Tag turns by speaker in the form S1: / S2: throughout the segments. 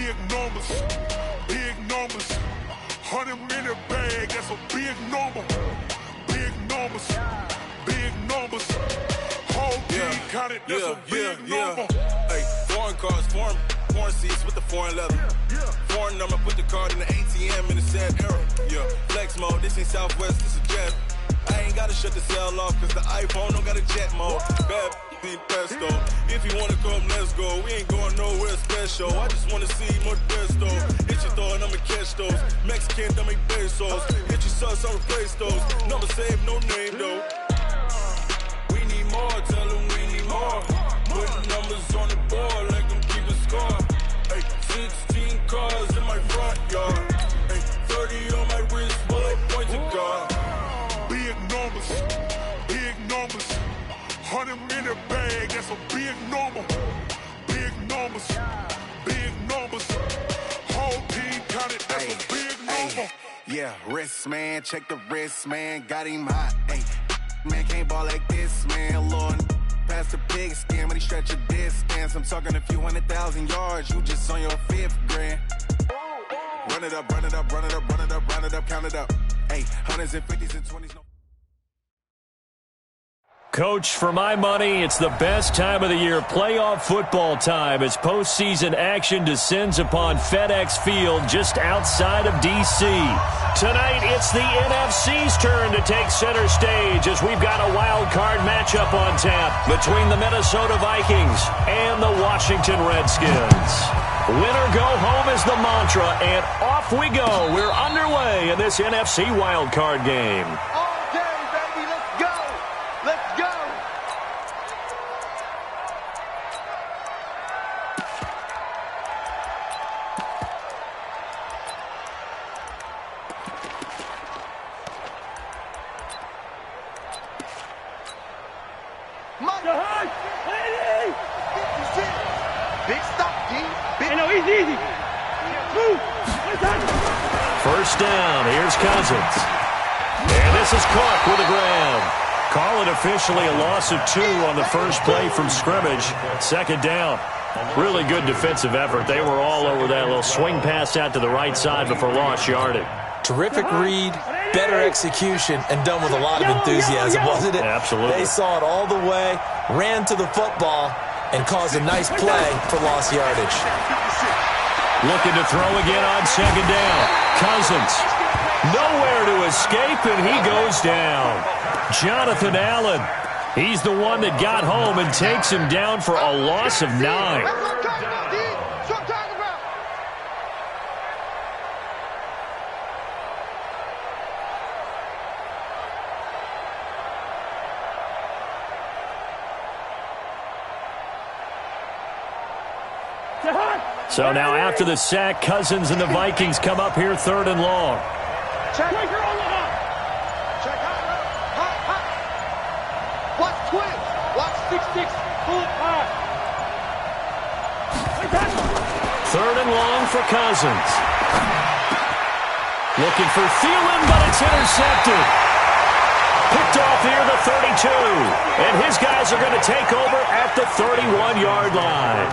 S1: Big numbers, big numbers. 100 in the bag, that's a big number. Big numbers, big numbers. Whole team counted, that's a big number.
S2: Hey, foreign cars, foreign seats with the foreign leather. Foreign number, put the card in the ATM in the sad era. Yeah, flex mode, this ain't Southwest, this is Jet. I ain't gotta shut the cell off, cause the iPhone don't got a jet mode. Bad be pesto. If you wanna come, let's go. We ain't going nowhere special. I just wanna see more Modesto. Hit your throw and I'ma catch those. Mexican, dummy pesos. Hit your sauce, I'll replace those. Number save, no name though. We need more, tell them we need more. Putting numbers on the board like I'm keeping score. Hey, 16 cars in my front yard. Hey, 30 on my wrist, while I point to God.
S1: Big numbers, big numbers. 100 in the bag, that's a big number. Big numbers, big numbers. Whole team counted, that's a big number.
S3: Yeah, wrist man, check the wrist man, got him hot. Ay, man can't ball like this, man. Lord, past the pig skin when he stretch a distance. I'm talking a few 100,000 yards, you just on your 5th grand. Run it up, run it up, run it up, run it up, run it up, count it up. Hey, 100s and 50s and 20s.
S4: Coach, for my money, it's the best time of the year, playoff football time, as postseason action descends upon FedEx Field just outside of D.C. Tonight, it's the NFC's turn to take center stage as we've got a wild card matchup on tap between the Minnesota Vikings and the Washington Redskins. Win or go home is the mantra, and off we go. We're underway in this NFC wild card game. First down, here's Cousins. And this is Clark with the grab. Call it officially a loss of 2 on the first play from scrimmage. Second down. Really good defensive effort. They were all over that little swing pass out to the right side before lost yardage.
S5: Terrific read, better execution, and done with a lot of enthusiasm, wasn't it?
S4: Absolutely.
S5: They saw it all the way, ran to the football, and caused a nice play for lost yardage.
S4: Looking to throw again on second down. Cousins. Nowhere to escape, and he goes down. Jonathan Allen. He's the one that got home and takes him down for a loss of 9. So now after the sack, Cousins and the Vikings come up here 3rd and long.
S6: Check. Watch twins. Watch 6-6. Full pass.
S4: 3rd and long for Cousins. Looking for Thielen, but it's intercepted. Picked off here, the 32. And his guys are going to take over at the 31-yard line.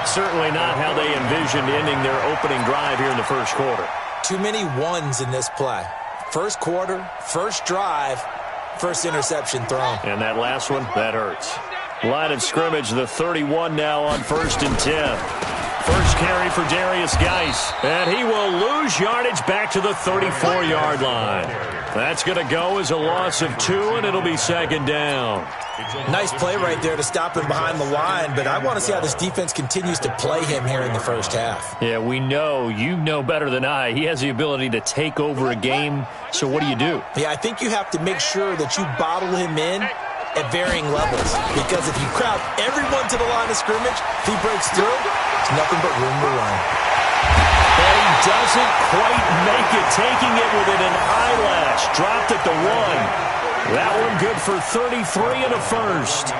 S4: Certainly not how they envisioned ending their opening drive here in the first quarter.
S5: Too many ones in this play. First quarter, first drive, first interception thrown.
S4: And that last one, that hurts. Line of scrimmage, the 31 now on 1st and 10. First carry for Darius Geis. And he will lose yardage back to the 34-yard line. That's going to go as a loss of 2, and it'll be 2nd down.
S5: Nice play right there to stop him behind the line, but I want to see how this defense continues to play him here in the first half.
S4: Yeah, we know. You know better than I. He has the ability to take over a game, so what do?
S5: Yeah, I think you have to make sure that you bottle him in at varying levels, because if you crowd everyone to the line of scrimmage, if he breaks through, there's nothing but room to run.
S4: But he doesn't quite make it, taking it within an eyelash. Dropped at the 1. That one good for 33 and a first.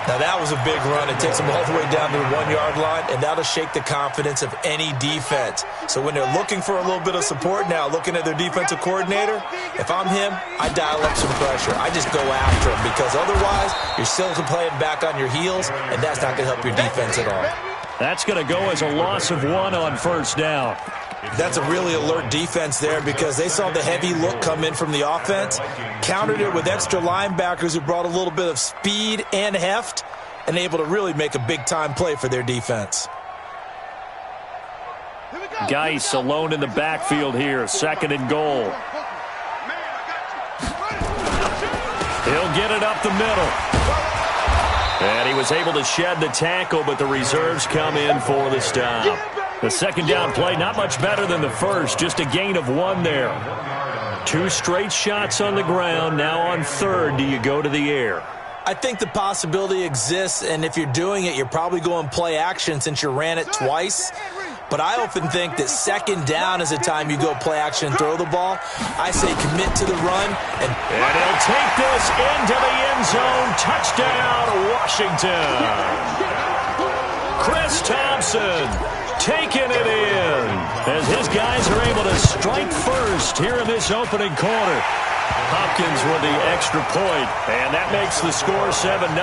S5: Now that was a big run. It takes them all the way down to the 1-yard line, and that'll shake the confidence of any defense. So when they're looking for a little bit of support now, looking at their defensive coordinator, if I'm him, I dial up some pressure. I just go after him, because otherwise you're still playing back on your heels, and that's not going to help your defense at all.
S4: That's going to go as a loss of 1 on first down.
S5: That's a really alert defense there because they saw the heavy look come in from the offense, countered it with extra linebackers who brought a little bit of speed and heft, and able to really make a big-time play for their defense.
S4: Geis alone in the backfield here, 2nd and goal. He'll get it up the middle. And he was able to shed the tackle, but the reserves come in for the stop. The 2nd down play, not much better than the first, just a gain of 1 there. 2 straight shots on the ground. Now on 3rd, do you go to the air?
S5: I think the possibility exists, and if you're doing it, you're probably going play action since you ran it twice. But I often think that 2nd down is the time you go play action and throw the ball. I say commit to the run. And
S4: he'll take this into the end zone. Touchdown, Washington. Chris Thompson taking it in as his guys are able to strike first here in this opening quarter. Hopkins with the extra point, and that makes the score 7-0.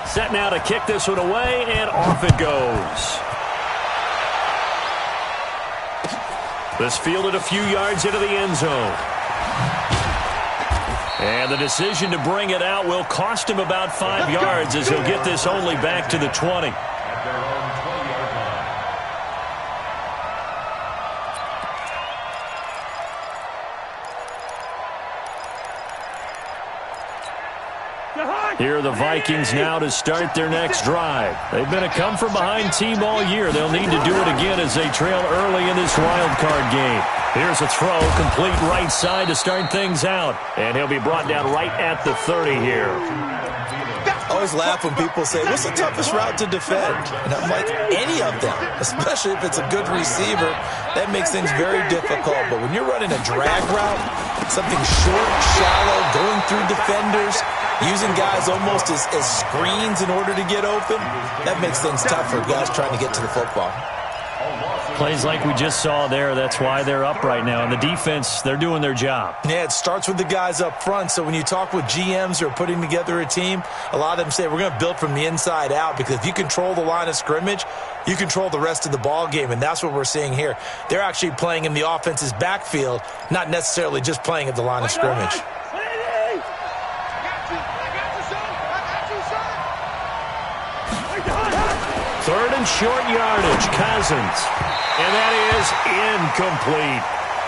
S4: Set now to kick this one away, and off it goes. This fielded a few yards into the end zone. And the decision to bring it out will cost him about 5 yards as he'll get this only back to the 20. Here are the Vikings now to start their next drive. They've been a come-from-behind team all year. They'll need to do it again as they trail early in this wild card game. Here's a throw, complete right side to start things out. And he'll be brought down right at the 30 here.
S5: I always laugh when people say, what's the toughest route to defend? And I'm like, any of them, especially if it's a good receiver. That makes things very difficult. But when you're running a drag route, something short, shallow, going through defenders, using guys almost as screens in order to get open, that makes things tough for guys trying to get to the football.
S4: Plays like we just saw there, that's why they're up right now. And the defense, they're doing their job.
S5: Yeah, it starts with the guys up front. So when you talk with GMs who are putting together a team, a lot of them say we're going to build from the inside out, because if you control the line of scrimmage, you control the rest of the ball game, and that's what we're seeing here. They're actually playing in the offense's backfield, not necessarily just playing at the line of scrimmage.
S4: Third and short yardage, Cousins. And that is incomplete.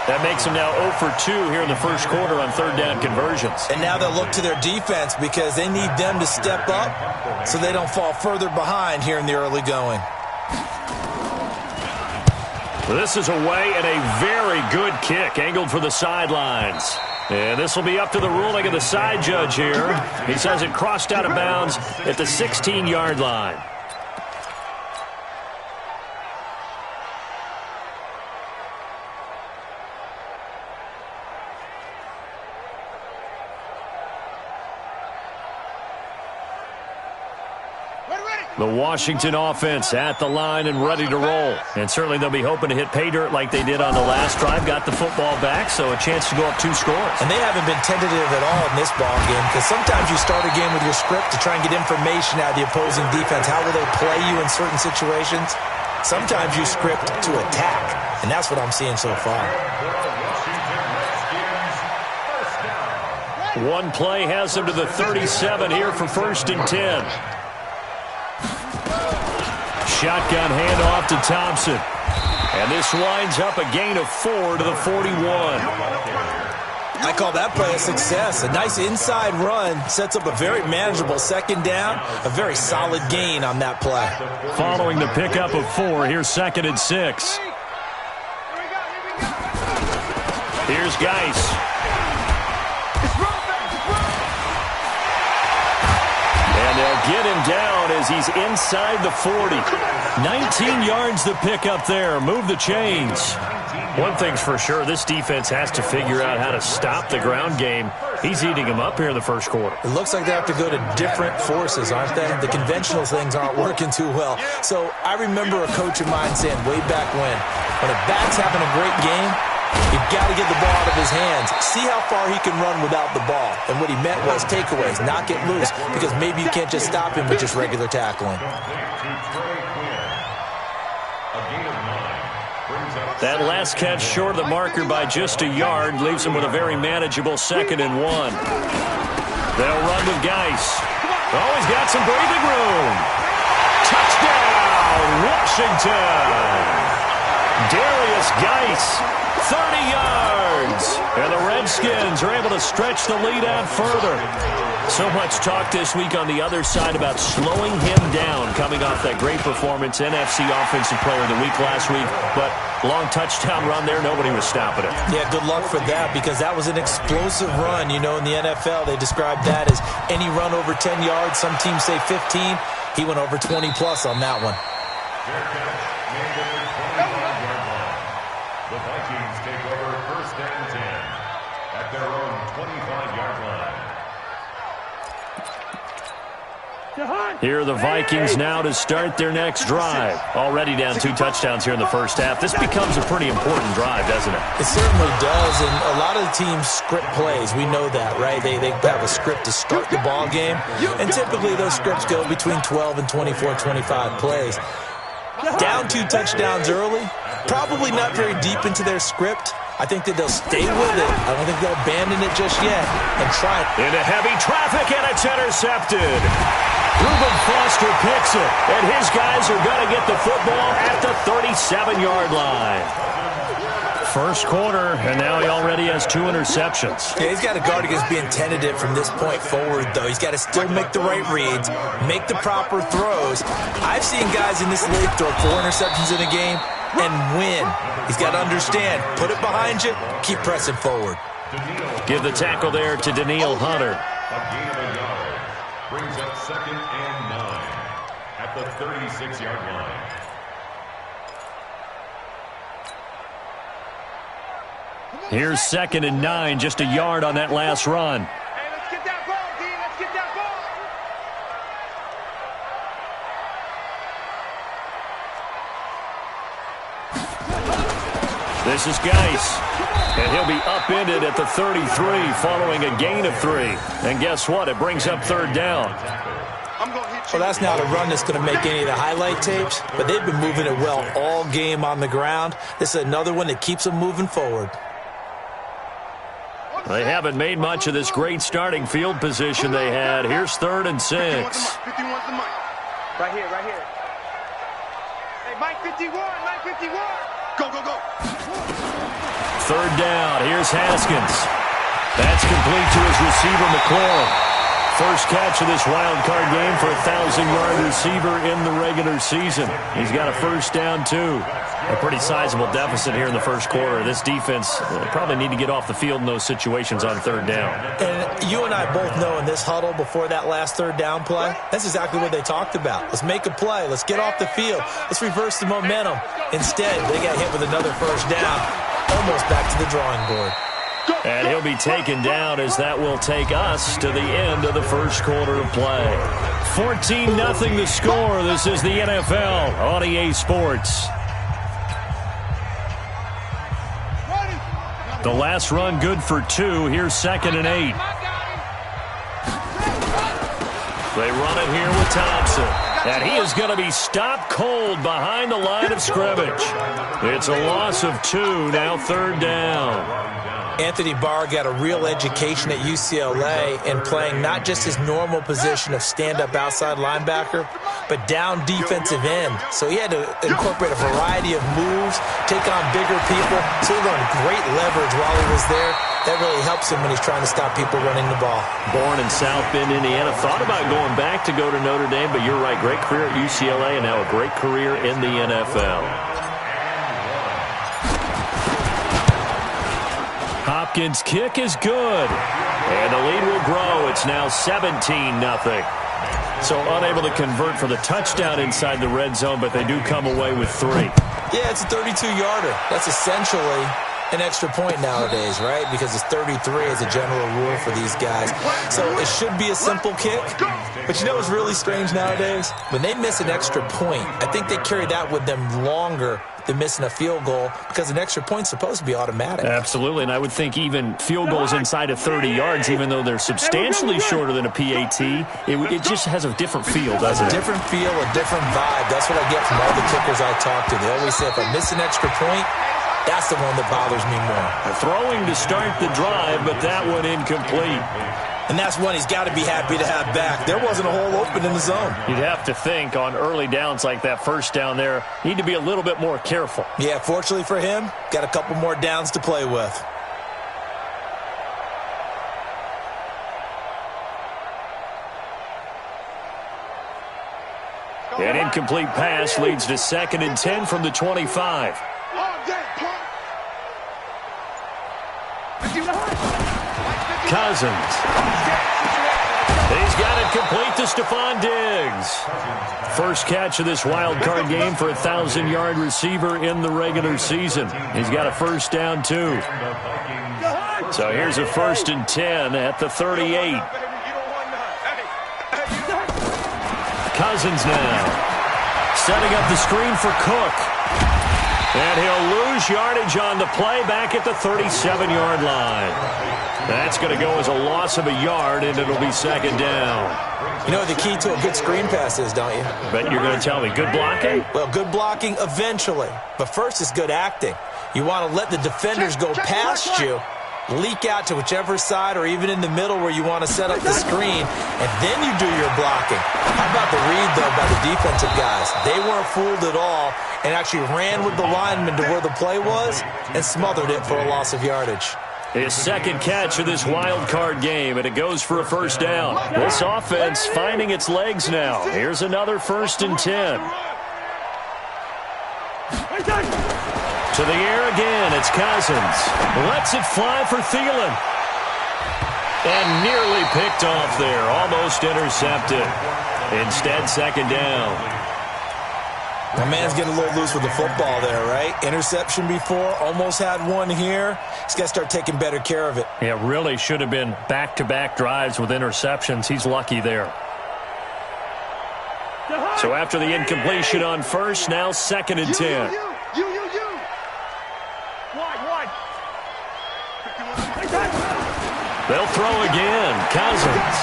S4: That makes them now 0 for 2 here in the first quarter on 3rd down conversions.
S5: And now they'll look to their defense because they need them to step up so they don't fall further behind here in the early going.
S4: This is away and a very good kick, angled for the sidelines. And this will be up to the ruling of the side judge here. He says it crossed out of bounds at the 16-yard line. The Washington offense at the line and ready to roll. And certainly they'll be hoping to hit pay dirt like they did on the last drive. Got the football back, so a chance to go up 2 scores.
S5: And they haven't been tentative at all in this ball game, because sometimes you start a game with your script to try and get information out of the opposing defense. How will they play you in certain situations? Sometimes you script to attack, and that's what I'm seeing so far.
S4: One play has them to the 37 here for 1st and 10. Shotgun handoff to Thompson. And this winds up a gain of 4 to the 41.
S5: I call that play a success. A nice inside run sets up a very manageable 2nd down. A very solid gain on that play.
S4: Following the pickup of 4, here's 2nd and 6. Here's Geis. And they'll get him down as he's inside the 40. 19 yards to pick up there. Move the chains. One thing's for sure, this defense has to figure out how to stop the ground game. He's eating them up here in the first quarter.
S5: It looks like they have to go to different forces, aren't they? The conventional things aren't working too well. So I remember a coach of mine saying way back when a back's having a great game, You've got to get the ball out of his hands. See how far he can run without the ball. And what he meant was takeaways, not get loose, because maybe you can't just stop him with just regular tackling.
S4: That last catch short of the marker by just a yard leaves him with a very manageable 2nd and 1. They'll run with Geis. Oh, he's got some breathing room. Touchdown, Washington. Darius Geis, 30 yards. And the Redskins are able to stretch the lead out further. So much talk this week on the other side about slowing him down coming off that great performance, NFC Offensive Player of the Week last week. But long touchdown run there, nobody was stopping it.
S5: Yeah, good luck for that, because that was an explosive run. You know, in the NFL, they describe that as any run over 10 yards. Some teams say 15. He went over 20-plus on that one.
S7: The Vikings take over 1st and 10 at their own 25-yard line.
S4: Here are the Vikings now to start their next drive. Already down 2 touchdowns here in the first half. This becomes a pretty important drive, doesn't it?
S5: It certainly does, and a lot of the teams script plays. We know that, right? They have a script to start the ball game, and typically those scripts go between 12 and 24, 25 plays. Down 2 touchdowns early, probably not very deep into their script. I think that they'll stay with it. I don't think they'll abandon it just yet and try it.
S4: Into heavy traffic, and it's intercepted. Reuben Foster picks it, and his guys are going to get the football at the 37-yard line. First quarter, and now he already has 2 interceptions.
S5: Yeah, he's got to guard against being tentative from this point forward, though. He's got to still make the right reads, make the proper throws. I've seen guys in this league throw 4 interceptions in a game and win. He's got to understand, put it behind you, keep pressing forward.
S4: Give the tackle there to Danielle Hunter.
S7: A gain of a yard brings up 2nd and 9 at the 36-yard line.
S4: Here's 2nd and 9, just a yard on that last run.
S6: Hey, let's get that ball, D. Let's get that ball.
S4: This is Geis, and he'll be upended at the 33 following a gain of 3. And guess what? It brings up 3rd down.
S5: Well, that's not a run that's going to make any of the highlight tapes, but they've been moving it well all game on the ground. This is another one that keeps them moving forward.
S4: They haven't made much of this great starting field position they had. Here's 3rd and 6.
S6: 51's the mic. Right here, right here. Hey, Mike 51, Mike 51. Go, go, go.
S4: 3rd down. Here's Haskins. That's complete to his receiver, McLaurin. First catch of this wild card game for a 1,000-yard receiver in the regular season. He's got a first down, too. A pretty sizable deficit here in the first quarter. This defense probably need to get off the field in those situations on 3rd down.
S5: And you and I both know in this huddle before that last 3rd down play, that's exactly what they talked about. Let's make a play. Let's get off the field. Let's reverse the momentum. Instead, they got hit with another first down, almost back to the drawing board.
S4: And he'll be taken down as that will take us to the end of the first quarter of play. 14-0 the score. This is the NFL on EA Sports. The last run good for 2. Here's 2nd and 8. They run it here with Thompson. And he is going to be stopped cold behind the line of scrimmage. It's a loss of 2, now 3rd down.
S5: Anthony Barr got a real education at UCLA in playing not just his normal position of stand-up outside linebacker, but down defensive end. So he had to incorporate a variety of moves, take on bigger people. So he learned great leverage while he was there. That really helps him when he's trying to stop people running the ball.
S4: Born in South Bend, Indiana. Thought about going back to go to Notre Dame, but you're right. Great career at UCLA and now a great career in the NFL. Hopkins' kick is good. And the lead will grow. It's now 17-0. So unable to convert for the touchdown inside the red zone, but they do come away with 3.
S5: Yeah, it's a 32-yarder. That's essentially an extra point nowadays, right? Because it's 33 as a general rule for these guys. So it should be a simple kick. But you know what's really strange nowadays? When they miss an extra point, I think they carry that with them longer than missing a field goal because an extra point's supposed to be automatic.
S4: Absolutely, and I would think even field goals inside of 30 yards, even though they're substantially shorter than a PAT, it just has a different feel, doesn't it?
S5: A different feel, a different vibe. That's what I get from all the kickers I talk to. They always say if I miss an extra point, that's the one that bothers me more.
S4: Throwing to start the drive, but that one incomplete.
S5: And that's one he's got to be happy to have back. There wasn't a hole open in the zone.
S4: You'd have to think on early downs like that first down there, need to be a little bit more careful.
S5: Yeah, fortunately for him, got a couple more downs to play with.
S4: An incomplete pass leads to 2nd and 10 from the 25. Cousins. He's got it complete to Stephon Diggs. First catch of this wild card game for a 1,000-yard receiver in the regular season. He's got a first down, too. So here's a 1st and 10 at the 38. Cousins now. Setting up the screen for Cook. And he'll lose yardage on the play back at the 37-yard line. That's going to go as a loss of a yard, and it'll be 2nd down.
S5: You know what the key to a good screen pass is, don't you?
S4: Bet you're going to tell me. Good blocking?
S5: Well, good blocking eventually. But first is good acting. You want to let the defenders go past you, leak out to whichever side or even in the middle where you want to set up the screen, and then you do your blocking. How about the read, though, by the defensive guys? They weren't fooled at all and actually ran with the lineman to where the play was and smothered it for a loss of yardage.
S4: His 2nd catch of this wild card game, and it goes for a first down. This offense finding its legs now. Here's another 1st and 10. To the air again, it's Cousins. Lets it fly for Thielen. And nearly picked off there, almost intercepted. Instead, 2nd down.
S5: My man's getting a little loose with the football there, right? Interception before, almost had one here. He's got to start taking better care of it.
S4: Yeah, really should have been back-to-back drives with interceptions. He's lucky there. So after the incompletion on first, now 2nd and 10. They'll throw again. Cousins.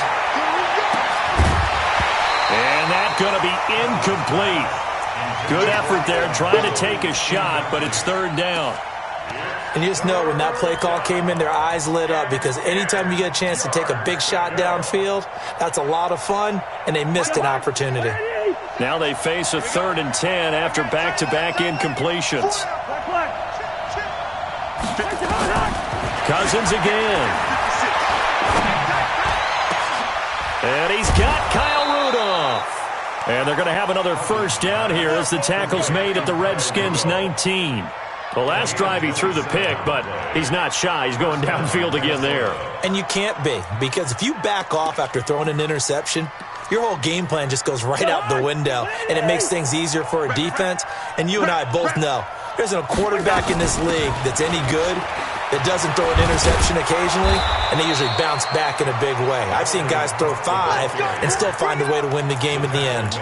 S4: And that's going to be incomplete. Good effort there, trying to take a shot, but it's 3rd down.
S5: And you just know when that play call came in, their eyes lit up because anytime you get a chance to take a big shot downfield, that's a lot of fun, and they missed an opportunity.
S4: Now they face a 3rd and 10 after back-to-back incompletions. Cousins again. And he's got Kyle Rudolph. And they're going to have another first down here as the tackle's made at the Redskins' 19. The last drive he threw the pick, but he's not shy. He's going downfield again there.
S5: And you can't be, because if you back off after throwing an interception, your whole game plan just goes right out the window, and it makes things easier for a defense. And you and I both know there's a quarterback in this league that's any good that doesn't throw an interception occasionally, and they usually bounce back in a big way. I've seen guys throw 5 and still find a way to win the game in the end.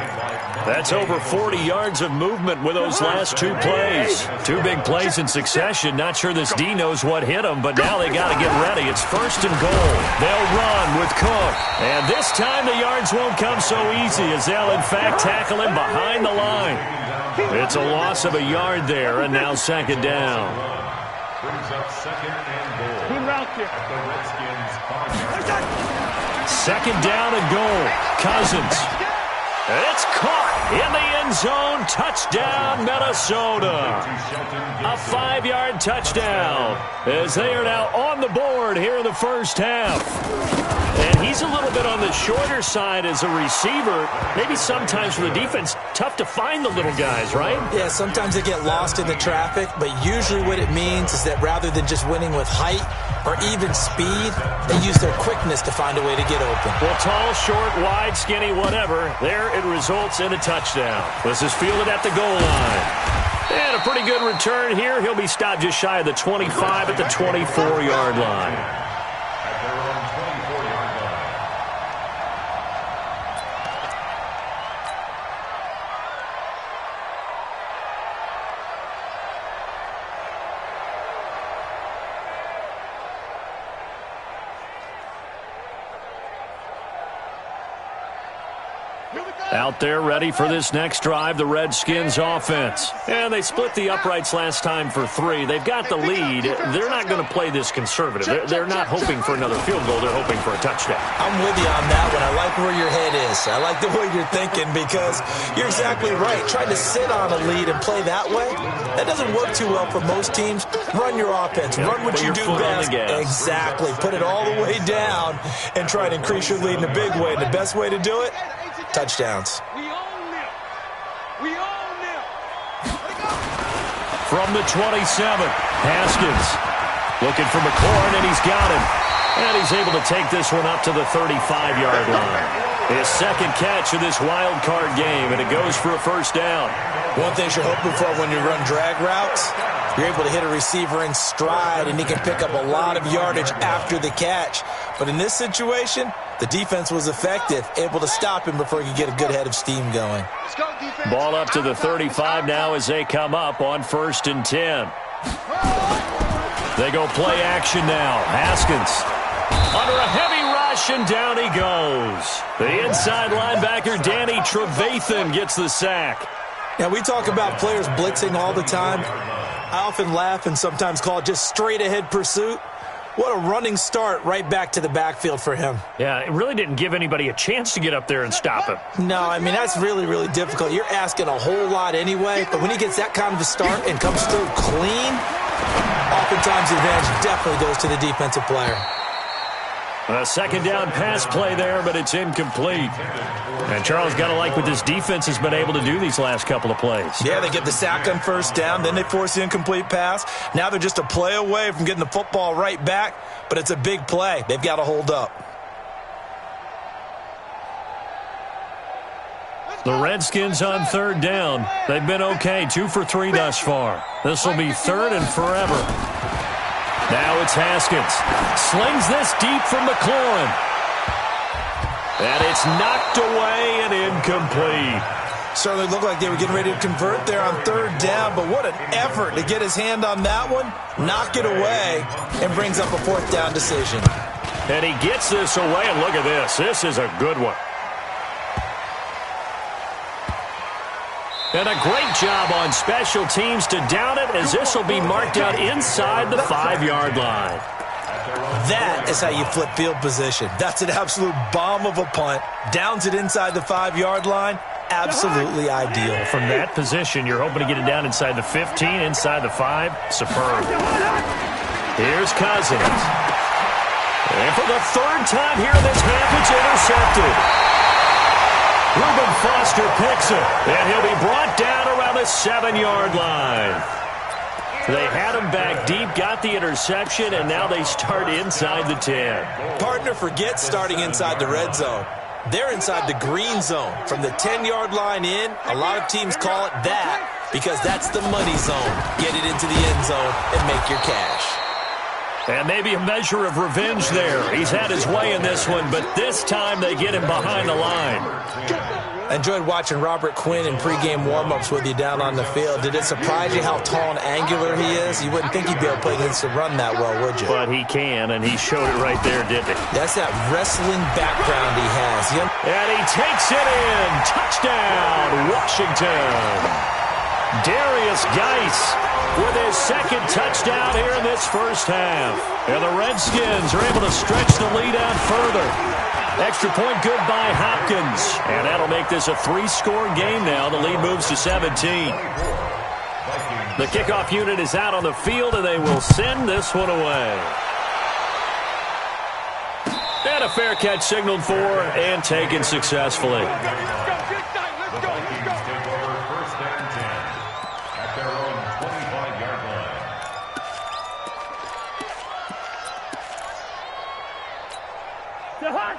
S4: That's over 40 yards of movement with those last 2 plays. 2 big plays in succession. Not sure this D knows what hit them, but now they got to get ready. It's 1st and goal. They'll run with Cook. And this time the yards won't come so easy as they'll, in fact, tackle him behind the line. It's a loss of a yard there, and now 2nd down.
S7: Brings up 2nd and goal at the Redskins 5.
S4: 2nd down and goal. Cousins. It's caught in the end zone. Touchdown, Minnesota. A 5-yard touchdown as they are now on the board here in the first half. And he's a little bit on the shorter side as a receiver. Maybe sometimes for the defense, tough to find the little guys, right?
S5: Yeah, sometimes they get lost in the traffic, but usually what it means is that rather than just winning with height or even speed, they use their quickness to find a way to get open.
S4: Well, tall, short, wide, skinny, whatever, there it results in a touchdown. This is fielded at the goal line. And a pretty good return here. He'll be stopped just shy of the 25 at the 24-yard line. Out there ready for this next drive, the Redskins offense. And they split the uprights last time for 3. They've got the lead. They're not going to play this conservative. They're not hoping for another field goal. They're hoping for a touchdown.
S5: I'm with you on that one. I like where your head is. I like the way you're thinking because you're exactly right. Trying to sit on a lead and play that way, that doesn't work too well for most teams. Run your offense. Run what you do best. Exactly. Put it all the way down and try to increase your lead in a big way. And the best way to do it, touchdowns.
S6: We own them.
S4: From the 27, Haskins looking for McLaurin, and he's got him. And he's able to take this one up to the 35-yard line. His second catch of this wild card game, and it goes for a first down.
S5: One thing you're hoping for when you run drag routes, you're able to hit a receiver in stride, and he can pick up a lot of yardage after the catch. But in this situation, the defense was effective, able to stop him before he could get a good head of steam going.
S6: Let's go, defense.
S4: Ball up to the 35 now as they come up on 1st and 10. They go play action now. Haskins under a heavy rush, and down he goes. The inside linebacker, Danny Trevathan, gets the sack.
S5: Now, we talk about players blitzing all the time. I often laugh and sometimes call it just straight-ahead pursuit. What a running start right back to the backfield for him.
S4: Yeah, it really didn't give anybody a chance to get up there and stop him.
S5: No, I mean, that's really, really difficult. You're asking a whole lot anyway, but when he gets that kind of a start and comes through clean, oftentimes the advantage definitely goes to the defensive player.
S4: A second down pass play there, but it's incomplete. And Charles got to like what this defense has been able to do these last couple of plays.
S5: Yeah, they get the sack on first down, then they force the incomplete pass. Now they're just a play away from getting the football right back, but it's a big play. They've got to hold up.
S4: The Redskins on 3rd down. They've been okay, 2 for 3 thus far. This will be 3rd and forever. Now it's Haskins. Slings this deep from McLaurin. And it's knocked away and incomplete.
S5: Certainly looked like they were getting ready to convert there on 3rd down, but what an effort to get his hand on that one, knock it away, and brings up a 4th down decision.
S4: And he gets this away, and look at this. This is a good one. And a great job on special teams to down it, as this will be marked out inside the 5-yard line.
S5: That is how you flip field position. That's an absolute bomb of a punt. Downs it inside the 5-yard line. Absolutely ideal.
S4: From that position, you're hoping to get it down inside the 15, inside the 5. Superb. Here's Cousins. And for the 3rd time here in this half, it's intercepted. Reuben Foster picks it, and he'll be brought down around the 7-yard line. They had him back deep, got the interception, and now they start inside the 10.
S5: Partner, forget starting inside the red zone. They're inside the green zone. From the 10-yard line in, a lot of teams call it that because that's the money zone. Get it into the end zone and make your cash.
S4: And maybe a measure of revenge there. He's had his way in this one, but this time they get him behind the line.
S5: I enjoyed watching Robert Quinn in pregame warm-ups with you down on the field. Did it surprise you how tall and angular he is? You wouldn't think he'd be able to play against the run that well, would you?
S4: But he can, and he showed it right there, didn't he?
S5: That's that wrestling background he has.
S4: And he takes it in. Touchdown, Washington. Darius Geis with his 2nd touchdown here in this first half. And the Redskins are able to stretch the lead out further. Extra point good by Hopkins. And that'll make this a 3-score game now. The lead moves to 17. The kickoff unit is out on the field, and they will send this one away. And a fair catch signaled for and taken successfully.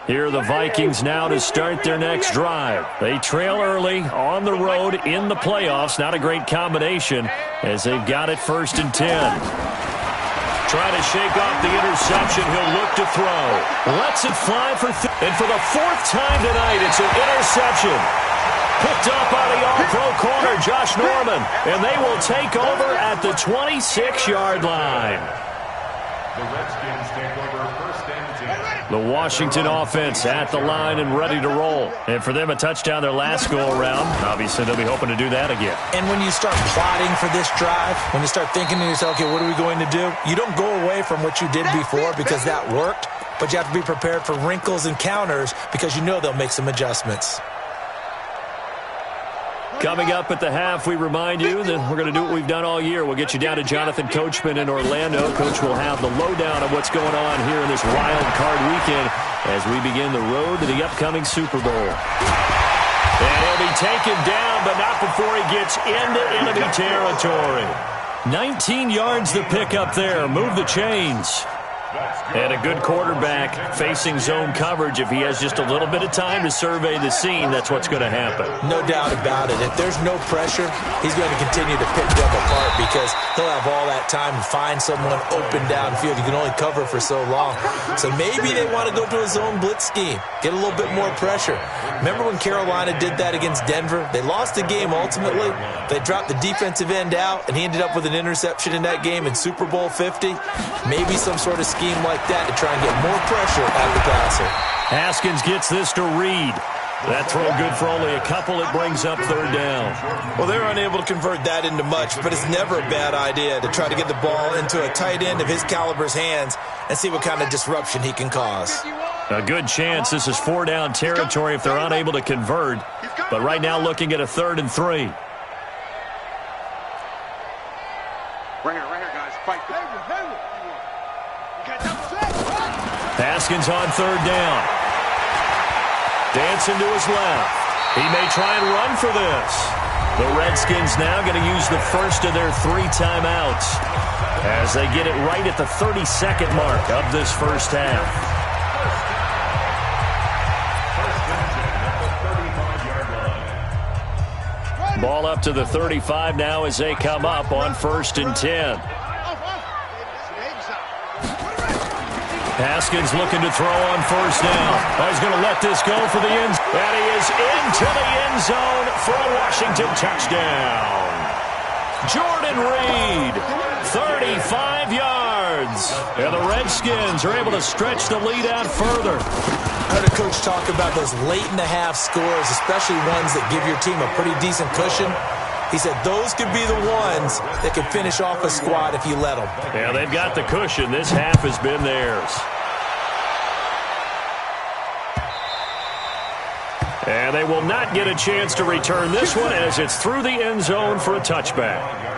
S4: Here are the Vikings now to start their next drive. They trail early on the road in the playoffs. Not a great combination as they've got it 1st and 10. Trying to shake off the interception. He'll look to throw. Lets it fly and for the 4th time tonight, it's an interception. Picked up by the all-pro corner, Josh Norman. And they will take over at the 26-yard line.
S7: The Redskins take over 1st and 10.
S4: The Washington offense at the line and ready to roll. And for them, a touchdown their last go-around. Obviously, they'll be hoping to do that again.
S5: And when you start plotting for this drive, when you start thinking to yourself, okay, what are we going to do? You don't go away from what you did before because that worked, but you have to be prepared for wrinkles and counters because you know they'll make some adjustments.
S4: Coming up at the half, we remind you that we're going to do what we've done all year. We'll get you down to Jonathan Coachman in Orlando. Coach will have the lowdown of what's going on here in this wild card weekend as we begin the road to the upcoming Super Bowl. And he'll be taken down, but not before he gets into enemy territory. 19 yards to pick up there. Move the chains. And a good quarterback facing zone coverage. If he has just a little bit of time to survey the scene, that's what's going to happen.
S5: No doubt about it. If there's no pressure, he's going to continue to pick them apart because he'll have all that time to find someone open downfield. You can only cover for so long. So maybe they want to go to a zone blitz scheme, get a little bit more pressure. Remember when Carolina did that against Denver? They lost the game ultimately. They dropped the defensive end out, and he ended up with an interception in that game in Super Bowl 50. Maybe some sort of scheme like that to try and get more pressure at the passer.
S4: Haskins gets this to Reed. That throw good for only a couple. It brings up 3rd down.
S5: Well, they're unable to convert that into much, but it's never a bad idea to try to get the ball into a tight end of his caliber's hands and see what kind of disruption he can cause.
S4: A good chance this is 4-down territory if they're unable to convert. But right now looking at a 3rd and 3.
S6: Right here, guys. Fight.
S4: Haskins on 3rd down. Dancing to his left. He may try and run for this. The Redskins now going to use the first of their 3 timeouts as they get it right at the 32nd mark of this first half. Ball up to the 35 now as they come up on 1st and 10. Haskins looking to throw on 1st down. He's going to let this go for the end. And he is into the end zone for a Washington touchdown. Jordan Reed, 35 yards. And the Redskins are able to stretch the lead out further.
S5: I heard a coach talk about those late-in-the-half scores, especially ones that give your team a pretty decent cushion. He said those could be the ones that could finish off a squad if you let them.
S4: Yeah, they've got the cushion. This half has been theirs. And they will not get a chance to return this one as it's through the end zone for a touchback.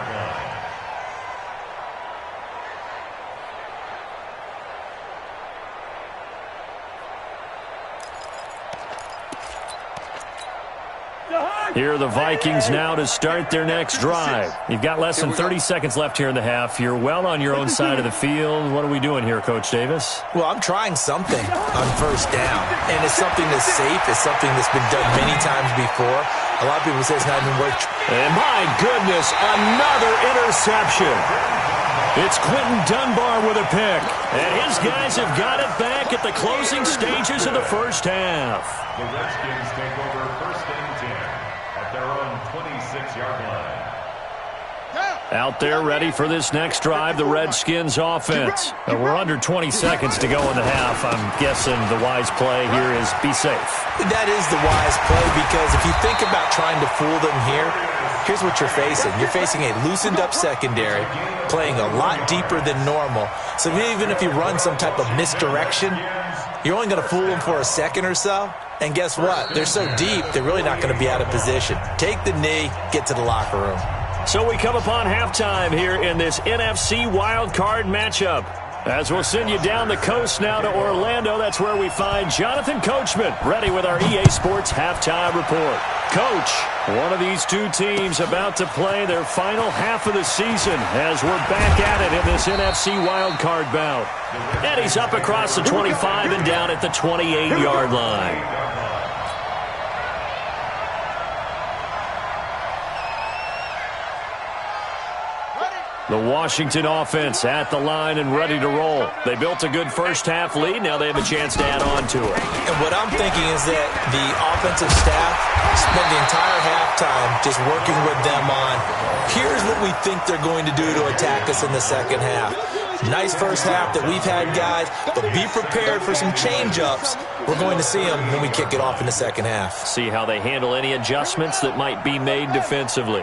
S4: Here are the Vikings now to start their next drive. You've got less than 30 seconds left here in the half. You're well on your own side of the field. What are we doing here, Coach Davis?
S5: Well, I'm trying something on 1st down, and it's something that's safe. It's something that's been done many times before. A lot of people say it's not even worth.
S4: And my goodness, another interception. It's Quentin Dunbar with a pick. And his guys have got it back at the closing stages of the first half.
S7: The Redskins take over 1st and 10 at their own 26-yard line.
S4: Out there ready for this next drive, the Redskins offense. We're under 20 seconds to go in the half. I'm guessing the wise play here is be safe.
S5: That is the wise play because if you think about trying to fool them here, here's what you're facing. You're facing a loosened-up secondary, playing a lot deeper than normal. So even if you run some type of misdirection, you're only going to fool them for a second or so. And guess what? They're so deep, they're really not going to be out of position. Take the knee, get to the locker room.
S4: So we come upon halftime here in this NFC wildcard matchup. As we'll send you down the coast now to Orlando, that's where we find Jonathan Coachman, ready with our EA Sports Halftime Report. Coach, one of these two teams about to play their final half of the season as we're back at it in this NFC wildcard bout. And he's up across the 25 and down at the 28-yard line. The Washington offense at the line and ready to roll. They built a good first-half lead. Now they have a chance to add on to it.
S5: And what I'm thinking is that the offensive staff spent the entire halftime just working with them on, here's what we think they're going to do to attack us in the second half. Nice first half that we've had, guys, but be prepared for some change-ups. We're going to see them when we kick it off in the second half.
S4: See how they handle any adjustments that might be made defensively.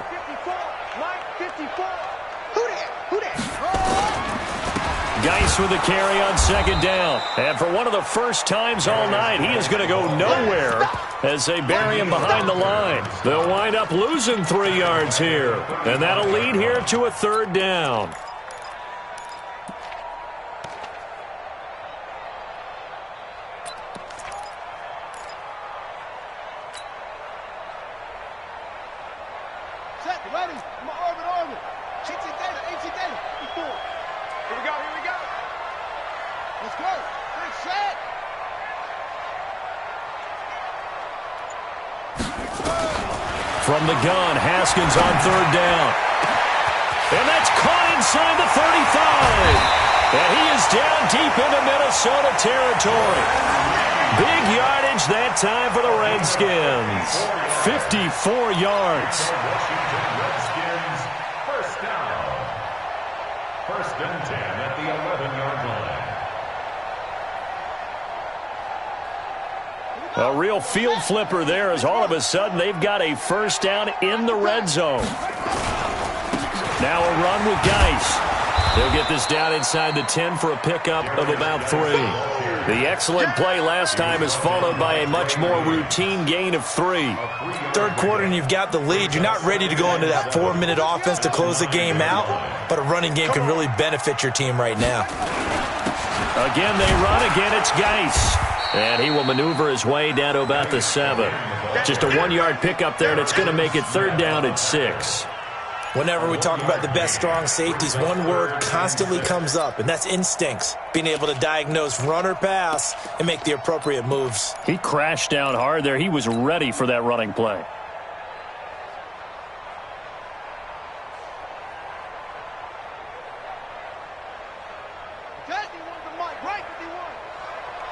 S4: Geis with the carry on second down. And for one of the first times all night, he is going to go nowhere as they bury him behind the line. They'll wind up losing 3 yards here. And that'll lead here to a third down.
S6: Set, ready. I'm orbit. AT data. Before. Here we go. Let's go. Big set.
S4: From the gun, Haskins on third down. And that's caught inside the 35. And he is down deep into Minnesota territory. Big yardage that time for the Redskins. 54 yards.
S7: Washington Redskins, first down. First and 10 at the 11-yard line.
S4: A real field flipper there as all of a sudden they've got a first down in the red zone. Now a run with Geis. They'll get this down inside the 10 for a pickup of about 3. The excellent play last time is followed by a much more routine gain of 3.
S5: Third quarter and you've got the lead. You're not ready to go into that 4-minute offense to close the game out, but a running game can really benefit your team right now.
S4: Again they run. Again it's Geis. And he will maneuver his way down to about the 7. Just a 1-yard pickup there, and it's going to make it third down at 6.
S5: Whenever we talk about the best strong safeties, one word constantly comes up, and that's instincts. Being able to diagnose run or pass and make the appropriate moves.
S4: He crashed down hard there. He was ready for that running play.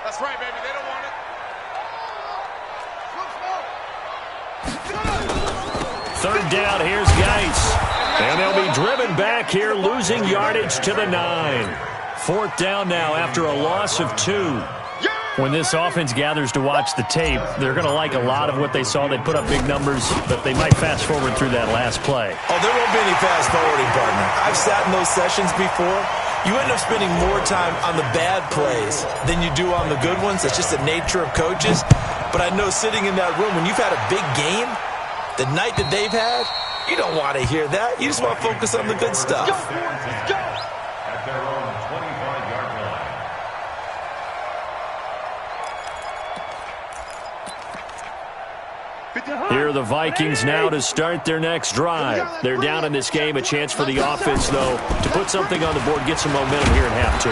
S6: That's right, baby. They don't want it.
S4: Third down, here's Geis. And they'll be driven back here, losing yardage to the 9. Fourth down now after a loss of 2. When this offense gathers to watch the tape, they're going to like a lot of what they saw. They put up big numbers, but they might fast forward through that last play.
S5: Oh, there won't be any fast forwarding, partner. I've sat in those sessions before. You end up spending more time on the bad plays than you do on the good ones. It's just the nature of coaches. But I know sitting in that room, when you've had a big game, the night that they've had, you don't want to hear that. You just want to focus on the good stuff.
S7: At their own 25-yard line.
S4: Here are the Vikings now to start their next drive. They're down in this game. A chance for the offense, though, to put something on the board, get some momentum here in half 2.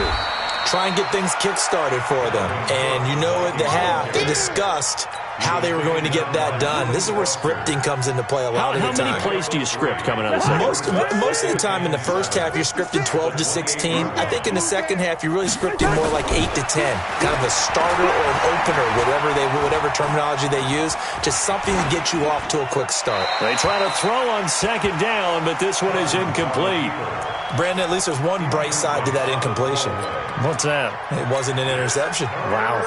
S5: Try and get things kick-started for them. And you know at the half, they discussed how they were going to get that done. This is where scripting comes into play a lot of the time.
S4: How many plays do you script coming out of the second?
S5: Most of the time in the first half, you're scripting 12 to 16. I think in the second half, you're really scripting more like 8 to 10. Kind of a starter or an opener, whatever terminology they use. Just something to get you off to a quick start.
S4: They try to throw on second down, but this one is incomplete.
S5: Brandon, at least there's one bright side to that incompletion.
S4: What's that?
S5: It wasn't an interception.
S4: Wow.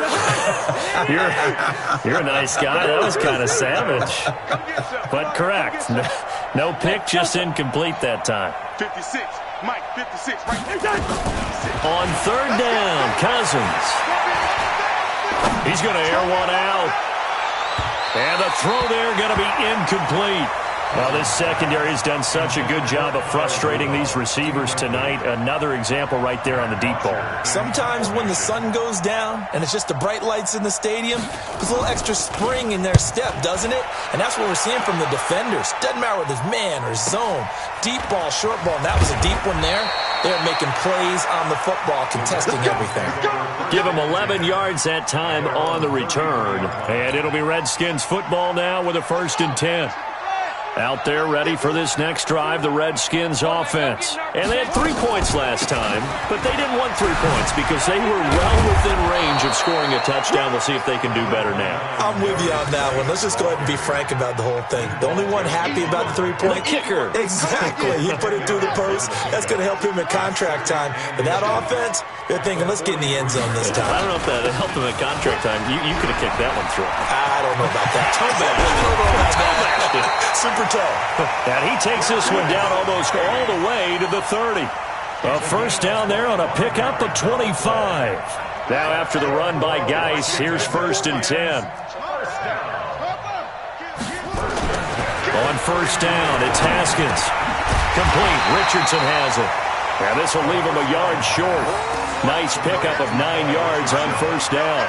S4: You're a nice guy. That was kind of savage. But correct. No pick, just incomplete that time.
S6: 56. Mike, 56. Right there.
S4: On third down, Cousins. He's going to air one out. And the throw there going to be incomplete. Well, this secondary has done such a good job of frustrating these receivers tonight. Another example right there on the deep ball.
S5: Sometimes when the sun goes down and it's just the bright lights in the stadium, there's a little extra spring in their step, doesn't it? And that's what we're seeing from the defenders. Doesn't matter whether it's man or zone, deep ball, short ball. And that was a deep one there. They're making plays on the football, contesting everything.
S4: Give them 11 yards that time on the return. And it'll be Redskins football now with a 1st and 10. Out there ready for this next drive, the Redskins offense. And they had 3 points last time, but they didn't want 3 points because they were well within range of scoring a touchdown. We'll see if they can do better now.
S5: I'm with you on that one. Let's just go ahead and be frank about the whole thing. The only one happy about the 3-point?
S4: The kicker.
S5: Exactly. He put it through the post. That's going to help him at contract time. But that offense, they're thinking, let's get in the end zone this time.
S4: I don't know if that helped him at contract time. You could have kicked that one through.
S5: I don't know about that. Super toe.
S4: And he takes this one down almost all the way to the 30. A 1st down there on a pickup of 25. Now after the run by Geis, here's 1st and 10. On 1st down, it's Haskins. Complete. Richardson has it. And this will leave him a yard short. Nice pickup of 9 yards on 1st down.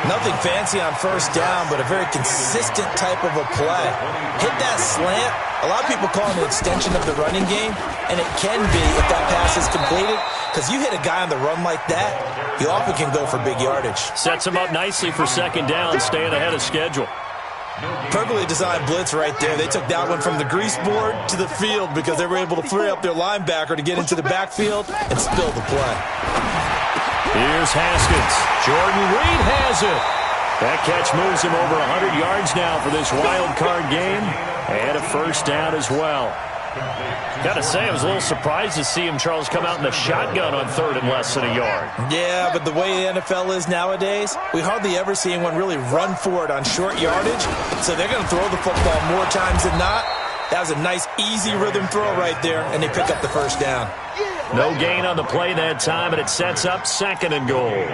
S5: Nothing fancy on 1st down, but a very consistent type of a play. Hit that slant. A lot of people call it an extension of the running game, and it can be if that pass is completed, because you hit a guy on the run like that, he often can go for big yardage.
S4: Sets him up nicely for 2nd down, staying ahead of schedule.
S5: Perfectly designed blitz right there. They took that one from the grease board to the field because they were able to free up their linebacker to get into the backfield and spill the play.
S4: Here's Haskins. Jordan Reed has it. That catch moves him over 100 yards now for this wild card game. And a 1st down as well. Got to say, I was a little surprised to see him, Charles, come out in the shotgun on 3rd and less than a yard.
S5: Yeah, but the way the NFL is nowadays, we hardly ever see anyone really run for it on short yardage. So they're going to throw the football more times than not. That was a nice, easy rhythm throw right there, and they pick up the 1st down.
S4: No gain on the play that time, and it sets up 2nd and goal.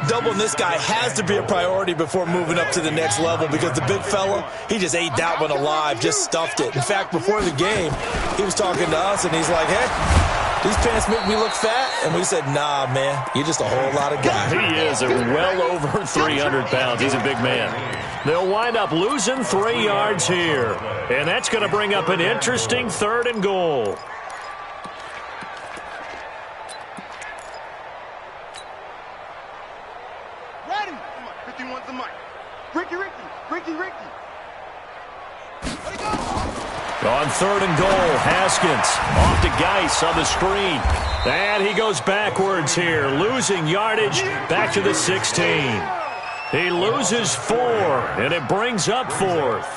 S5: Doubling this guy has to be a priority before moving up to the next level because the big fella, he just ate that one alive, just stuffed it. In fact, before the game, he was talking to us, and he's like, hey, these pants make me look fat? And we said, nah, man, you're just a whole lot of guy.
S4: He is well over 300 pounds. He's a big man. They'll wind up losing 3 yards here. And that's going to bring up an interesting 3rd and goal.
S6: Ready? 51's the mic. Ricky. Let it go.
S4: On 3rd and goal, Haskins off to Geis on the screen. And he goes backwards here, losing yardage back to the 16. He loses 4, and it brings up 4th.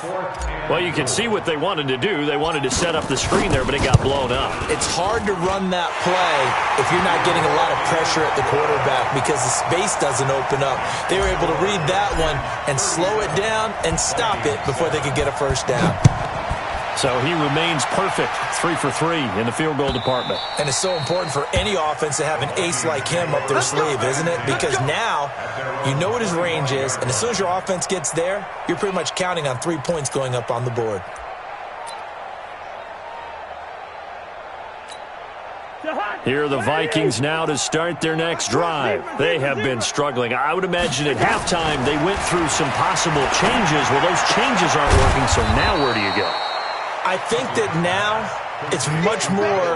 S4: Well, you can see what they wanted to do. They wanted to set up the screen there, but it got blown up.
S5: It's hard to run that play if you're not getting a lot of pressure at the quarterback because the space doesn't open up. They were able to read that one and slow it down and stop it before they could get a 1st down.
S4: So he remains perfect, 3 for 3 in the field goal department.
S5: And it's so important for any offense to have an ace like him up their sleeve, isn't it? Because now you know what his range is, and as soon as your offense gets there, you're pretty much counting on 3 points going up on the board.
S4: Here are the Vikings now to start their next drive. They have been struggling. I would imagine at halftime they went through some possible changes. Well, those changes aren't working, so now where do you go?
S5: I think that now it's much more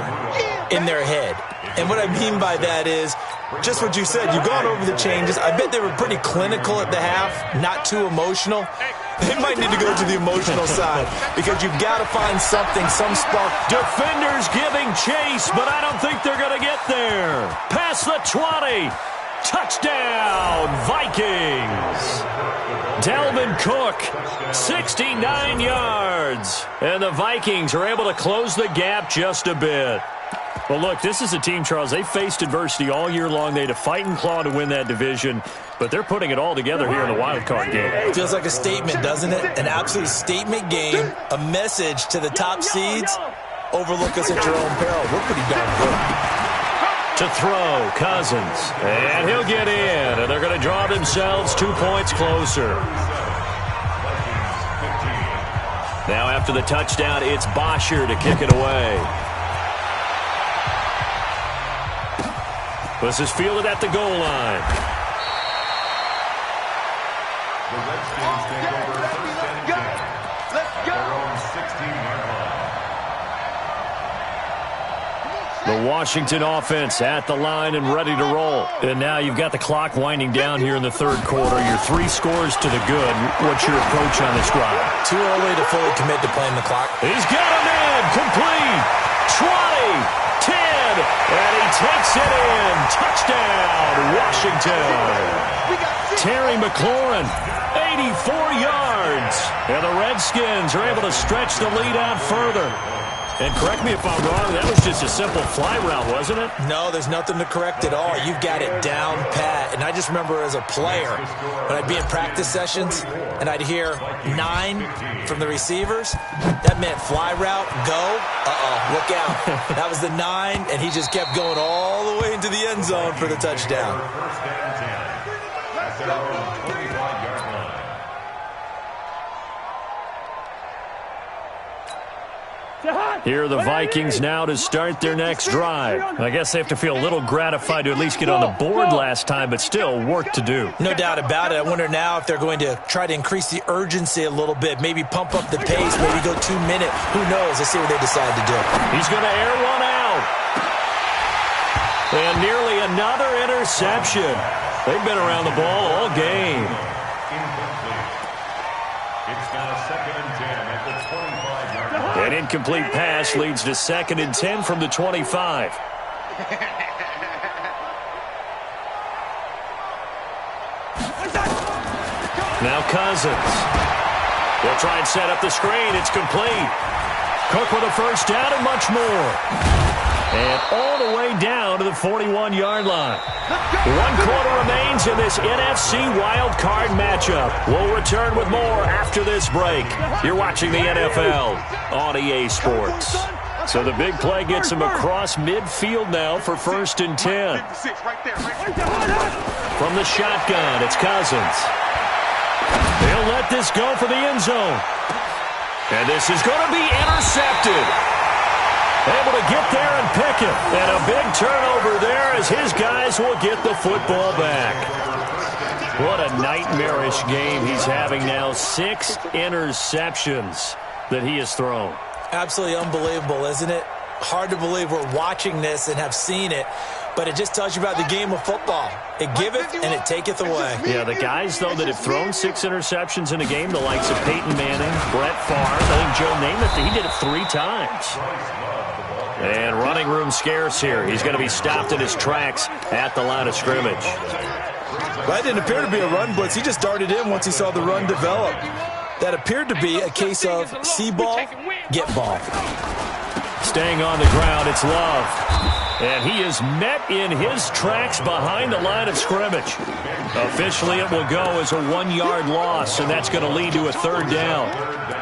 S5: in their head. And what I mean by that is just what you said. You've gone over the changes. I bet they were pretty clinical at the half, not too emotional. They might need to go to the emotional side because you've got to find something, some spark.
S4: Defenders giving chase, but I don't think they're going to get there. Past the 20. Touchdown, Vikings. Dalvin Cook, 69 yards. And the Vikings are able to close the gap just a bit. Well, look, this is a team, Charles, they faced adversity all year long. They had to fight and claw to win that division, but they're putting it all together here in the wild card game.
S5: Feels like a statement, doesn't it? An absolute statement game, a message to the top seeds. Overlook us at your own peril. We're pretty darn good.
S4: To throw, Cousins, and he'll get in, and they're going to draw themselves 2 points closer. Now after the touchdown, it's Bosher to kick it away. This is fielded at the goal line.
S7: The Redskins take over first and 10 at their own 16-yard line.
S4: The Washington offense at the line and ready to roll. And now you've got the clock winding down here in the third quarter. You're 3 scores to the good. What's your approach on this drive?
S5: Too early to fully commit to playing the clock.
S4: He's got him in. Complete. 20. 10. And he takes it in. Touchdown, Washington. Terry McLaurin, 84 yards. And the Redskins are able to stretch the lead out further. And correct me if I'm wrong, that was just a simple fly route, wasn't it?
S5: No, there's nothing to correct at all. You've got it down pat. And I just remember as a player, when I'd be in practice sessions and I'd hear 9 from the receivers, that meant fly route, go, look out. That was the 9, and he just kept going all the way into the end zone for the touchdown.
S7: First and 10 at their own 25-yard line.
S4: Here are the Vikings now to start their next drive. I guess they have to feel a little gratified to at least get on the board last time, but still work to do.
S5: No doubt about it. I wonder now if they're going to try to increase the urgency a little bit, maybe pump up the pace, maybe go 2-minute. Who knows? Let's see what they decide to do.
S4: He's going to air one out. And nearly another interception. They've been around the ball all game.
S7: Incomplete. It's now 2nd and 10 at the 25-yard line.
S4: An incomplete pass leads to 2nd and 10 from the 25. Now Cousins. They'll try and set up the screen. It's complete. Cook with a first down and much more. And all the way down to the 41-yard line. 1 quarter remains in this NFC Wild Card matchup. We'll return with more after this break. You're watching the NFL on EA Sports. So the big play gets him across midfield now for 1st and 10. From the shotgun, it's Cousins. They'll let this go for the end zone. And this is going to be intercepted. Able to get there and pick it. And a big turnover there as his guys will get the football back. What a nightmarish game he's having now. 6 interceptions that he has thrown.
S5: Absolutely unbelievable, isn't it? Hard to believe we're watching this and have seen it, but it just tells you about the game of football. It giveth and it taketh away.
S4: Yeah, the guys, though, that have thrown 6 interceptions in a game, the likes of Peyton Manning, Brett Favre, I think Joe Namath, he did it 3 times. And running room scarce here. He's going to be stopped in his tracks at the line of scrimmage.
S5: That didn't appear to be a run blitz. He just darted in once he saw the run develop. That appeared to be a case of see ball, get ball.
S4: Staying on the ground, it's Love. And he is met in his tracks behind the line of scrimmage. Officially, it will go as a 1-yard loss, and that's going to lead to a 3rd down.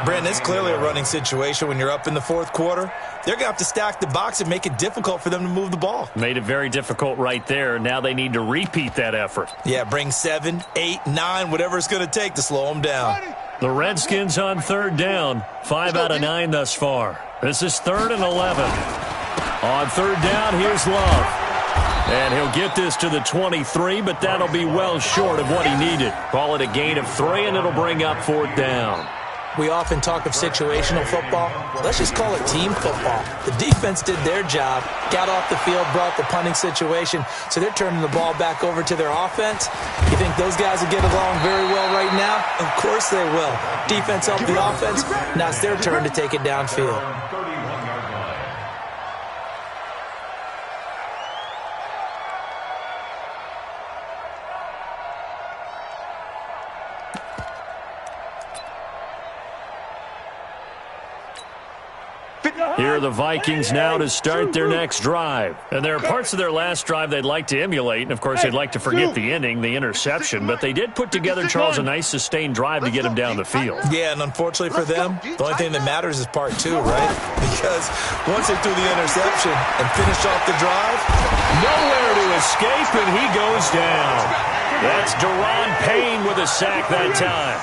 S5: Brandon, it's clearly a running situation when you're up in the 4th quarter. They're going to have to stack the box and make it difficult for them to move the ball.
S4: Made it very difficult right there. Now they need to repeat that effort.
S5: Yeah, bring 7, 8, 9, whatever it's going to take to slow them down.
S4: The Redskins on 3rd down. 5 out of 9 thus far. This is 3rd and 11. On 3rd down, here's Love. And he'll get this to the 23, but that'll be well short of what he needed. Call it a gain of 3, and it'll bring up 4th down.
S5: We often talk of situational football. Let's just call it team football. The defense did their job, got off the field, brought the punting situation, so they're turning the ball back over to their offense. You think those guys will get along very well right now? Of course they will. Defense helped the offense. Now it's their turn to take it downfield.
S7: 31-yard line.
S4: Here are the Vikings now to start their next drive. And there are parts of their last drive they'd like to emulate. And, of course, they'd like to forget the ending, the interception. But they did put together, Charles, a nice sustained drive to get him down the field.
S5: Yeah, and unfortunately for them, the only thing that matters is part 2, right? Because once they threw the interception and finished off the drive,
S4: nowhere to escape, and he goes down. That's Daron Payne with a sack that time.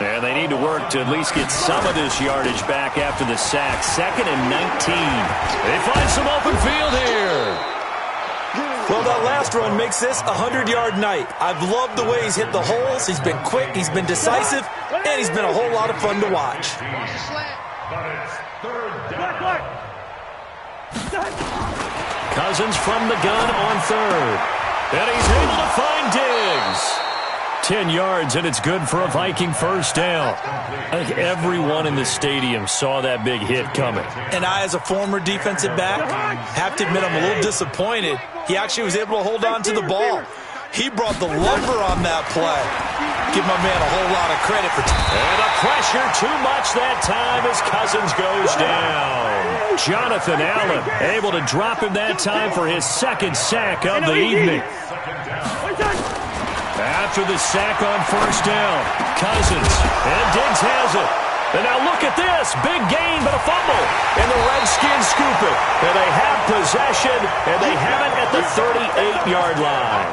S4: And they need to work to at least get some of this yardage back after the sack. 2nd and 19. They find some open field here.
S5: Well, that last run makes this a 100-yard night. I've loved the way he's hit the holes. He's been quick, he's been decisive, and he's been a whole lot of fun to watch.
S4: Cousins from the gun on 3rd. And he's able to find Diggs. 10 yards, and it's good for a Viking first down. I think everyone in the stadium saw that big hit coming.
S5: And I, as a former defensive back, have to admit I'm a little disappointed. He actually was able to hold on to the ball. He brought the lumber on that play. Give my man a whole lot of credit for
S4: and the pressure too much that time as Cousins goes down. Jonathan Allen able to drop him that time for his 2nd sack of the evening. After the sack on first down, Cousins, and Diggs has it. And now look at this. Big gain, but a fumble. And the Redskins scoop it. And they have possession, and they have it at the 38-yard line.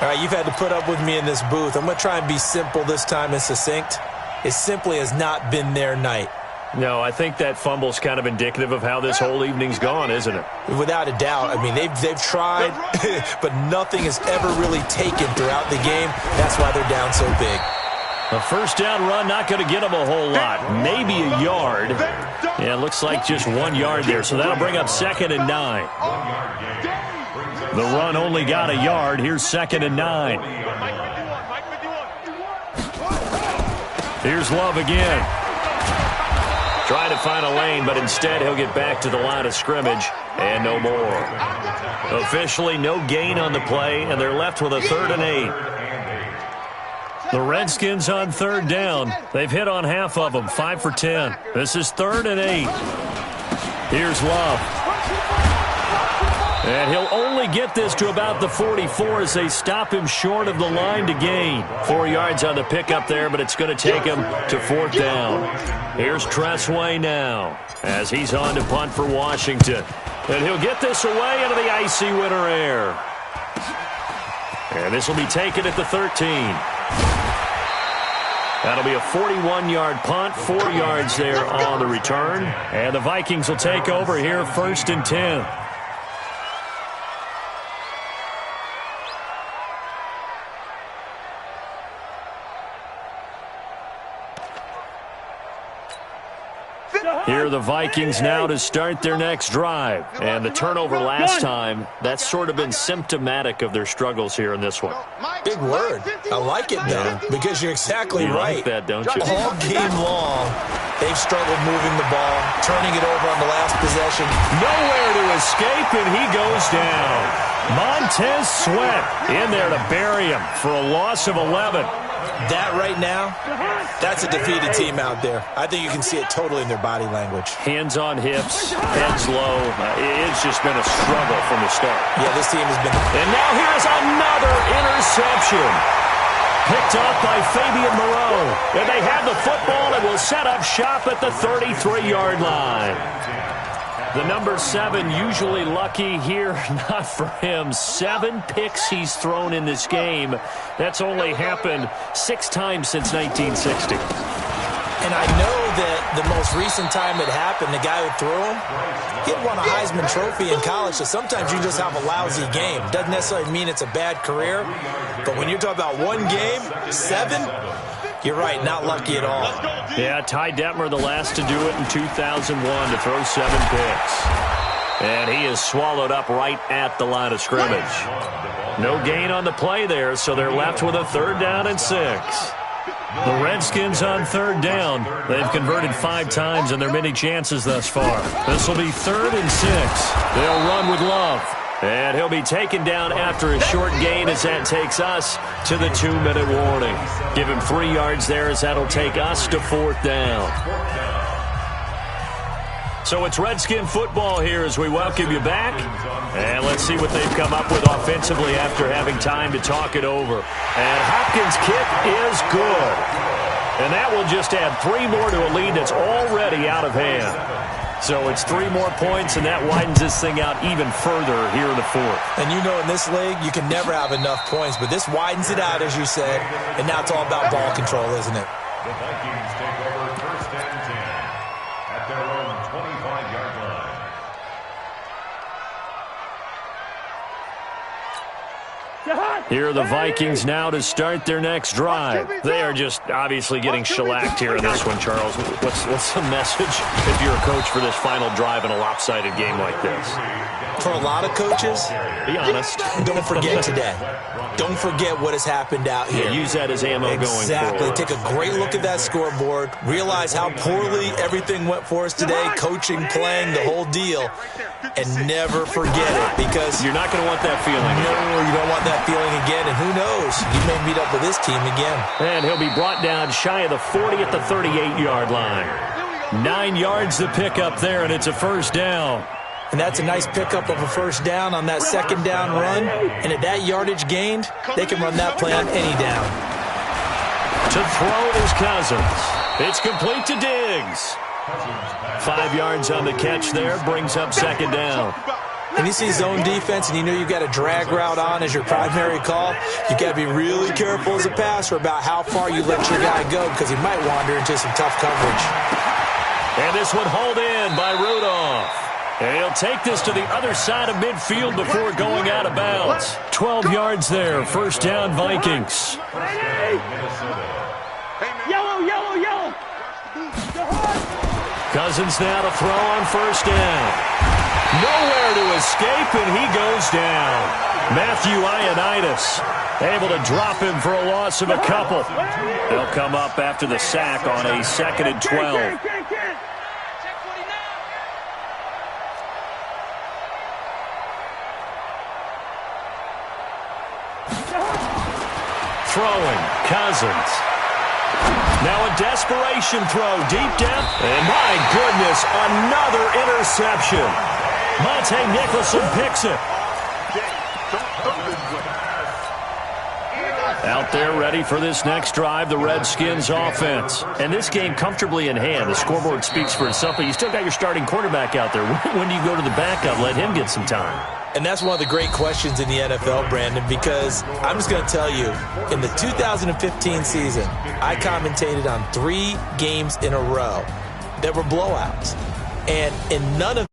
S5: All right, you've had to put up with me in this booth. I'm going to try and be simple this time and succinct. It simply has not been their night.
S4: No, I think that fumble's kind of indicative of how this whole evening's gone, isn't it?
S5: Without a doubt. I mean, they've tried, but nothing has ever really taken throughout the game. That's why they're down so big.
S4: A first down run, not going to get them a whole lot. Maybe a yard. Yeah, it looks like just 1 yard there, so that'll bring up 2nd and 9. The run only got a yard. Here's 2nd and 9. Here's Love again. Trying to find a lane, but instead he'll get back to the line of scrimmage and no more. Officially no gain on the play, and they're left with a 3rd and 8. The Redskins on 3rd down. They've hit on half of them, 5 for 10. This is 3rd and 8. Here's Love. And he'll only get this to about the 44 as they stop him short of the line to gain. 4 yards on the pickup there, but it's going to take him to 4th down. Here's Tressway now as he's on to punt for Washington. And he'll get this away into the icy winter air. And this will be taken at the 13. That'll be a 41-yard punt, 4 yards there on the return. And the Vikings will take over here, 1st and 10. Here are the Vikings now to start their next drive. And the turnover last time, that's sort of been symptomatic of their struggles here in this one.
S5: Big word. I like it, though, because you're exactly right.
S4: You like that, don't you?
S5: All game long, they've struggled moving the ball, turning it over on the last possession.
S4: Nowhere to escape, and he goes down. Montez Sweat in there to bury him for a loss of 11.
S5: That right now, that's a defeated team out there. I think you can see it totally in their body language.
S4: Hands on hips, heads low. It's just been a struggle from the start.
S5: Yeah, this team has been...
S4: And now here's another interception. Picked up by Fabian Moreau. And they have the football and will set up shop at the 33-yard line. The number 7 usually lucky here, not for him. 7 picks he's thrown in this game. That's only happened 6 times since 1960.
S5: And I know that the most recent time it happened, the guy who threw him, he had won a Heisman Trophy in college, so sometimes you just have a lousy game. Doesn't necessarily mean it's a bad career, but when you're talking about one game, 7, you're right, not lucky at all.
S4: Yeah, Ty Detmer, the last to do it in 2001, to throw 7 picks. And he is swallowed up right at the line of scrimmage. No gain on the play there, so they're left with a 3rd down and 6. The Redskins on 3rd down. They've converted 5 times in their many chances thus far. This will be 3rd and 6. They'll run with Love. And he'll be taken down after a short gain as that takes us to the 2-minute warning. Give him 3 yards there as that'll take us to 4th down. So it's Redskin football here as we welcome you back. And let's see what they've come up with offensively after having time to talk it over. And Hopkins' kick is good. And that will just add 3 more to a lead that's already out of hand. So it's 3 more points, and that widens this thing out even further here in the 4th.
S5: And you know in this league, you can never have enough points, but this widens it out, as you said, and now it's all about ball control, isn't it?
S7: The Vikings take over first and 10 at their own 25-yard line.
S4: Here are the Vikings now to start their next drive. They are just obviously getting shellacked here in this one, Charles. What's the message if you're a coach for this final drive in a lopsided game like this?
S5: For a lot of coaches,
S4: be honest.
S5: Don't forget today. Don't forget what has happened out here.
S4: Yeah, use that as ammo going forward.
S5: Exactly. Take a great look at that scoreboard. Realize how poorly everything went for us today, coaching, playing, the whole deal. And never forget it, because
S4: you're not going to want that feeling.
S5: No, you don't want that feeling again. And who knows? You may meet up with this team again.
S4: And he'll be brought down shy of the 40 at the 38-yard line. 9 yards to pick up there, and it's a first down.
S5: And that's a nice pickup of a first down on that second down run. And at that yardage gained, they can run that play on any down.
S4: To throw is Cousins. It's complete to Diggs. 5 yards on the catch there, brings up second down.
S5: And you see zone defense and you know you've got a drag route on as your primary call, you've got to be really careful as a passer about how far you let your guy go, because he might wander into some tough coverage.
S4: And this one hauled in by Rudolph. And he'll take this to the other side of midfield before going out of bounds. 12 yards there, first down Vikings.
S6: Yellow, yellow, yellow.
S4: Cousins now to throw on first down. Nowhere to escape, and he goes down. Matthew Ioannidis able to drop him for a loss of a couple. They'll come up after the sack on a 2nd and 12. Throwing, Cousins. Now a desperation throw, deep down. And my goodness, another interception. Monte Nicholson picks it. Out there ready for this next drive, the Redskins offense. And this game comfortably in hand. The scoreboard speaks for itself, but you still got your starting quarterback out there. When do you go to the backup, let him get some time?
S5: And that's one of the great questions in the NFL, Brandon, because I'm just going to tell you, in the 2015 season, I commentated on 3 games in a row that were blowouts. And in none of